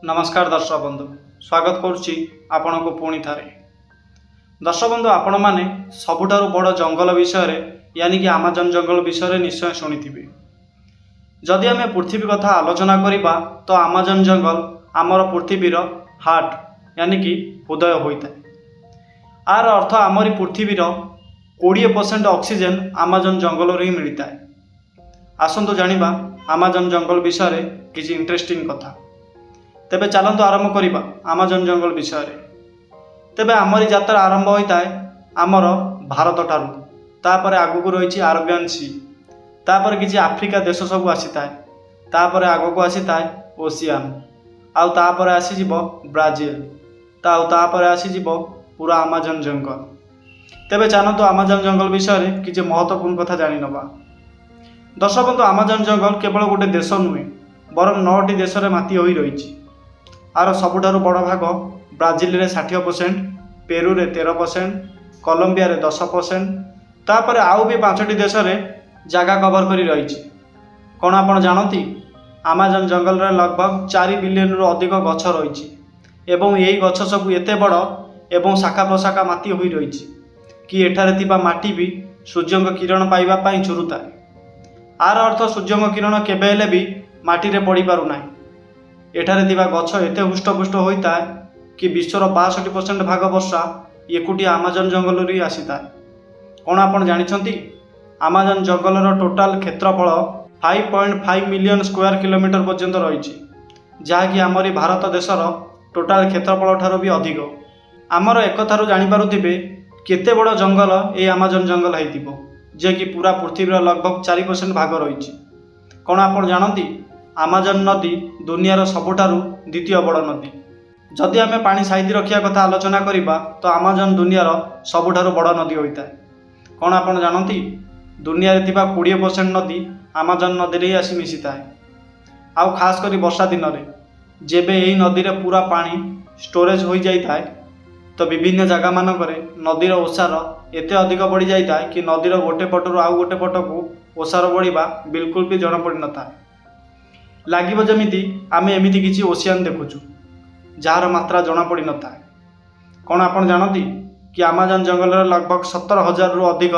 नमस्कार दर्शक बंधु, स्वागत करुच्ची आपण को पुणी थारे। दर्शक बंधु, आपण मैंने सबुठारु बड़ जंगल विषय यानी कि आमाजन जंगल विषय निश्चय शुणिथिबे। जदि आम पृथ्वी कथा आलोचना करिबा तो आमाजन जंगल आमर पृथ्वीर हार्ट यानी कि हृदय होता है। आर अर्थ आमरी पृथ्वीर 20% ऑक्सीजन आमाजन जंगल ही मिलता है। आसंतु जानिबा आमाजन जंगल विषय किसी इंटरेस्टिंग कथा। तेबे चलतु आरंभ करिबा आमाजन जंगल विषय। तेबे आमरी यात्रा आरंभ होता है आमर भारत ठारू, तापर आगु रही अरेबियन सी, तापर किसी आफ्रिका देश सब आसी थाए, तापर आगक आसी थाए ओशियान, आउ तापर आसीजिब ब्राजिल, तापर आसीजिब पूरा आमाजन जंगल। तेबे चलतु आमाजन जंगल विषय किसी महत्वपूर्ण कथा जानी नबा। दर्शक बंधु, आमाजन जंगल केवल गोटे देश नुहे बरं 9टी देश में माती होई रही। आर सबुठारु बड़ भाग ब्राजिल रे 60%, पेरू रे 13%, कोलंबिया रे 10%, तापर आउ भी 5टी देश में जगह कवर करी रही। कौन आपण जानती आमाजन जंगल रे लगभग 4 बिलियन रु अधिक गछ रही एवं यही गछ सब एते बड़ एवं शाखा प्रशाखा माती होई रही कि एठारे थिबा माटी भी सूर्य किरण पाइबा पई झुरुता। आर अर्थ सूर्य किरण केबे हेले भी माटी रे पड़ी पारु नाही। एठारे थिबा गछ एते हुष्टपुष्ट होता है कि विश्वर 62% भाग वर्षा एकुटिया आमाजन जंगल री आसीता। कौन आपण जानिछंती आमाजन जंगलर टोटाल क्षेत्रफल 5.5 मिलियन स्क्वायर किलोमीटर पर्यंत रही, जहाँकि आमरी भारत देशर टोटाल क्षेत्रफल ठारू भी अधिक। आमर एकथारू जानिपारुथिबे केते बड़ जंगल ए आमाजन जंगल होइतिबो, जे कि पूरा पृथ्वीर लगभग 4% भाग रही। कौन आपण जानती आमाजन नदी दुनियार सबुठारु द्वितीय बड़ नदी। जदि आम पानी साइज रखिया कथा आलोचना करिबा तो आमाजन दुनियार सबुठारु बड़ नदी होता है। कौन आपण जानती दुनिया रे थिबा 20% नदी आमाजन नदी रे आसी मिसी थाए। आउ खास करी वर्षा दिन रे जेबे एही नदी रे पूरा पानी स्टोरेज हो जाई थाए तो विभिन्न जगह मानकरे नदीर ओसार एते अधिक बढ़ी जाई थाए कि नदीर गोटे पटरु आउ गोटे पटकू ओसार बढ़िबा बिल्कुल भी जଣା पड़ी न थाए। लागिबो जमिति आमे एमिति किछि ओशियान देखुछु जार मात्रा जଣା पड़ी न थाए। कौन आपण जानती कि आमाजन जंगल रे लगभग 70,000 रु अधिक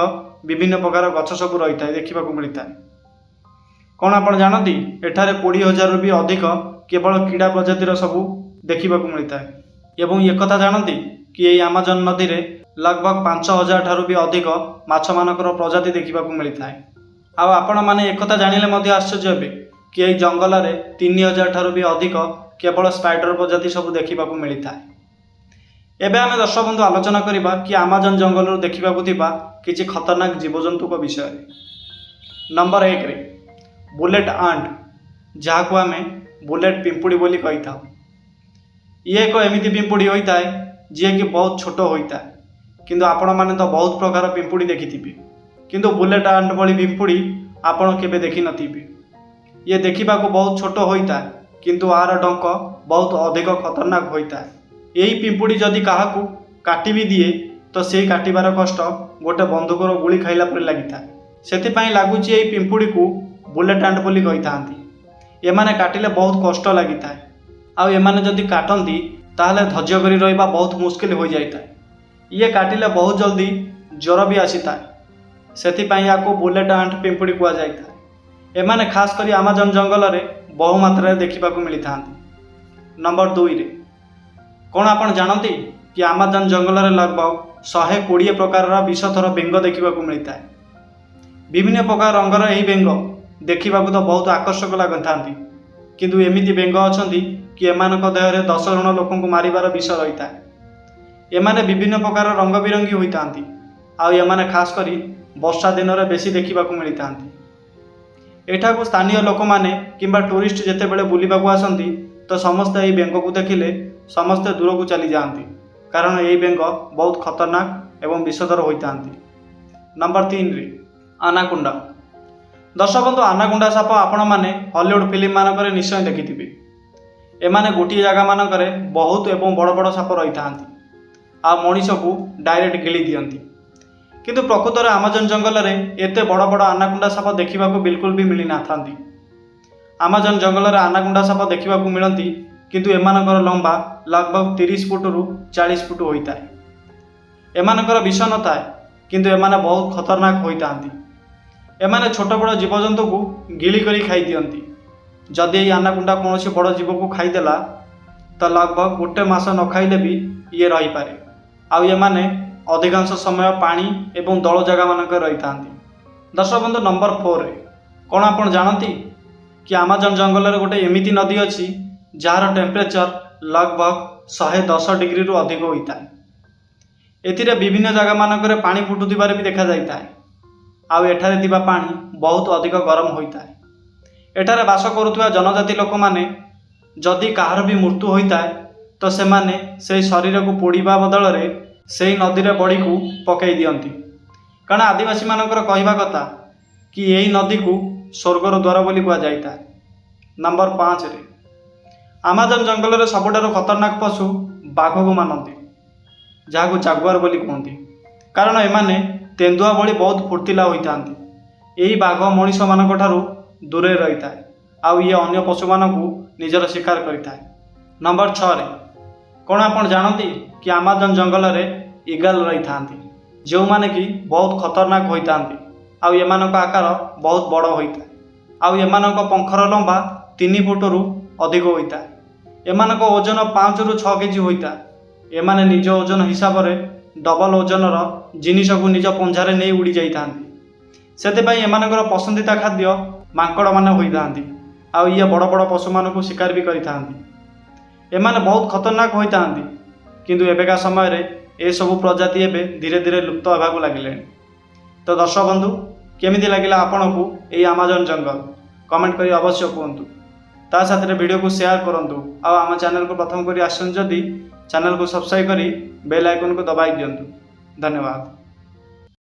विभिन्न प्रकार गछ सब रही थाए देखा मिलता है। कौन आपण जानती एठारे 20,000 रु भी अधिक केवल कीड़ा प्रजातिर सबू देखा मिलता है। एवं एक कथा जानती कि यही आमाजन नदी रे लगभग 5,000 ठारू भी अधिक माछ मानकर प्रजाति देखा मिलता है। आउ आपण माने एक कथा जानिले मध्य आश्चर्य हेबे कि यही जंगल रे 3,000 ठारू भी अधिक केवल स्पाइडर प्रजाति सब देखा मिलता है। एबे आमे दर्शक बंधु आलोचना करिबा कि आमाजन जंगल देखा किछि खतरनाक जीवजंतु विषय। नंबर 1 रे बुलेट आंट, जहाँ को आमे बुलेट पिंपुड़ी बोली कही था। ये एक एमिति पिंपुड़ी होता है जी कि बहुत छोट होता है, किंतु आपण माने तो बहुत प्रकार पिंपुड़ी देखिथिबे, किंतु बुलेट आंट भली पिंपुड़ी आपण केबे देखि नथिबे। ये देखा बहुत छोट होता है किंतु आर डंक बहुत अधिक खतरनाक होता है। यही पिंपुड़ी जदि काहाकू काटी भी दिए तो से काटिबार कष्ट गोटे बंदूकर गुली खाइला परे लागिथा। सेथिपई लागुची यही पिंपुड़ी को बुलेट आंट बोली कही थांती। एमाने काटिले बहुत कष्ट लागिथा। आउ एमाने जदि काटंती ताहले धैर्य करी रहिबा बहुत मुश्किल हो जाता। ये काटिले बहुत जल्दी ज्वर भी आसी था, सेथिपई याको बुलेट आंट पिंपुड़ी कुआ जाइथा। एमाने खास करी आमाजन जंगल रे बहु मात्रा देखा मिली थांती। नंबर 2 रे कौन आपण जानती कि आमाजन जंगल रे लगभग 120 प्रकार विषधर बेंग देखा मिलता है। विभिन्न प्रकार रंगर यही बेंग देखा तो बहुत आकर्षक लगता, किंतु एमिति बेंग अछंती कि एमानक देह रे 10 जण लोक मारिबार विष रही था। एमाने विभिन्न प्रकार रंग बिरंगी होता। आउ एमाने खास करी वर्षा दिन रे बेसी देखा मिलता। एठा को स्थानीय लोक माने किंबा टूरिस्ट जेते बेले बुलिबा को आसंती तो समस्ते यही बेंग को देखिले समस्ते दूर को चली जाती, कारण यही बेंग बहुत खतरनाक एवं विषधर होता। नंबर 3 रे आनाकुंडा। दर्शक बंधु, आनाकुंडा साप आपण माने हॉलीवुड फिल्म मानकरे निश्चय देखिथिबे। एमाने गोटे जगह मानकरे बहुत एवं बड़ बड़ साप रही थांती, आ मनीष को डायरेक्ट गिली दियंती। किंतु प्रकृत में आमाजन जंगल में एते बड़ बड़ आनाकुंडा साप देखा बिल्कुल भी मिली ना थांती। आमाजन जंगल में आनाकुंडा साप देखा मिलती କିନ୍ତୁ ଏମାନଙ୍କର ଲମ୍ବା लगभग 30 ଫୁଟରୁ 40 ଫୁଟ ହୋଇଥାଏ। ଏମାନଙ୍କର ବିଷ ନଥାଏ କିନ୍ତୁ ଏମାନେ ବହୁତ ଖତରନାକ ହୋଇଥାନ୍ତି। ଏମାନେ ଛୋଟ ବଡ଼ ଜୀବଜନ୍ତୁକୁ ଗିଳି କରି ଖାଇଦିଅନ୍ତି। ଯଦି ଏହି ଆନାକୋଣ୍ଡା କୌଣସି ବଡ଼ ଜୀବକୁ ଖାଇଦେଲା ତ लगभग ଗୋଟେ ମାସ ନ ଖାଇଲେ ବି ଇଏ ରହିପାରେ। ଆଉ ଏମାନେ ଅଧିକାଂଶ ସମୟ ପାଣି ଏବଂ ଦଳ ଜାଗାମାନଙ୍କରେ ରହିଥାନ୍ତି। ଦର୍ଶକ ବନ୍ଧୁ, ନମ୍ବର 4ରେ କ'ଣ ଆପଣ ଜାଣନ୍ତି କି ଆମାଜନ ଜଙ୍ଗଲରେ ଗୋଟେ ଏମିତି ନଦୀ ଅଛି ଯାହାର ଟେମ୍ପରେଚର लगभग 110 ଡିଗ୍ରୀରୁ ଅଧିକ ହୋଇଥାଏ। ଏଥିରେ ବିଭିନ୍ନ ଜାଗାମାନଙ୍କରେ ପାଣି ଫୁଟୁଥିବାର ବି ଦେଖାଯାଇଥାଏ। ଆଉ ଏଠାରେ ଥିବା ପାଣି ବହୁତ ଅଧିକ ଗରମ ହୋଇଥାଏ। ଏଠାରେ ବାସ କରୁଥିବା ଜନଜାତି ଲୋକମାନେ ଯଦି କାହାର ବି ମୃତ୍ୟୁ ହୋଇଥାଏ ତ ସେମାନେ ସେହି ଶରୀରକୁ ପୋଡ଼ିବା ବଦଳରେ ସେହି ନଦୀରେ ବଡ଼ିକୁ ପକାଇ ଦିଅନ୍ତି। କାରଣ ଆଦିବାସୀମାନଙ୍କର କହିବା କଥା କି ଏହି ନଦୀକୁ ସ୍ୱର୍ଗର ଦ୍ୱାର ବୋଲି କୁହାଯାଇଥାଏ। ନମ୍ବର 5ରେ ଆମାଜନ ଜଙ୍ଗଲରେ ସବୁଠାରୁ ଖତରନାକ ପଶୁ ବାଘକୁ ମାନନ୍ତି, ଯାହାକୁ ଜାଗୁଆର ବୋଲି କୁହନ୍ତି। କାରଣ ଏମାନେ ତେନ୍ଦୁଆ ଭଳି ବହୁତ ଫୁର୍ତ୍ତିଲା ହୋଇଥାନ୍ତି। ଏହି ବାଘ ମଣିଷମାନଙ୍କ ଠାରୁ ଦୂରରେ ରହିଥାଏ ଆଉ ଇଏ ଅନ୍ୟ ପଶୁମାନଙ୍କୁ ନିଜର ଶିକାର କରିଥାଏ। ନମ୍ବର 6ରେ କ'ଣ ଆପଣ ଜାଣନ୍ତି କି ଆମାଜନ ଜଙ୍ଗଲରେ ଇଗଲ ରହିଥାନ୍ତି, ଯେଉଁମାନେ କି ବହୁତ ଖତରନାକ ହୋଇଥାନ୍ତି ଆଉ ଏମାନଙ୍କ ଆକାର ବହୁତ ବଡ଼ ହୋଇଥାଏ। ଆଉ ଏମାନଙ୍କ ପଙ୍ଖର ଲମ୍ବା 3 ଫୁଟରୁ ଅଧିକ ହୋଇଥାଏ। ଏମାନଙ୍କ ଓଜନ 5ରୁ 6 କେଜି ହୋଇଥାଏ। ଏମାନେ ନିଜ ଓଜନ ହିସାବରେ ଡବଲ ଓଜନର ଜିନିଷକୁ ନିଜ ପଞ୍ଝାରେ ନେଇ ଉଡ଼ି ଯାଇଥାନ୍ତି। ସେଥିପାଇଁ ଏମାନଙ୍କର ପସନ୍ଦିତା ଖାଦ୍ୟ ମାଙ୍କଡ଼ମାନେ ହୋଇଥାନ୍ତି ଆଉ ଇଏ ବଡ଼ ବଡ଼ ପଶୁମାନଙ୍କୁ ଶିକାର ବି କରିଥାନ୍ତି। ଏମାନେ ବହୁତ ଖତରନାକ ହୋଇଥାନ୍ତି କିନ୍ତୁ ଏବେକା ସମୟରେ ଏସବୁ ପ୍ରଜାତି ଏବେ ଧୀରେ ଧୀରେ ଲୁପ୍ତ ହେବାକୁ ଲାଗିଲେଣି। ତ ଦର୍ଶକ ବନ୍ଧୁ, କେମିତି ଲାଗିଲା ଆପଣଙ୍କୁ ଏହି ଆମାଜନ ଜଙ୍ଗଲ? କମେଣ୍ଟ କରି ଅବଶ୍ୟ କୁହନ୍ତୁ। ତା ସାଥିରେ ଭିଡ଼ିଓକୁ ସେୟାର କରନ୍ତୁ ଆଉ ଆମ ଚ୍ୟାନେଲକୁ ପ୍ରଥମ କରି ଆସିଛନ୍ତି ଯଦି ଚ୍ୟାନେଲକୁ ସବସ୍କ୍ରାଇବ୍ କରି ବେଲ୍ ଆଇକନକୁ ଦବାଇ ଦିଅନ୍ତୁ। ଧନ୍ୟବାଦ।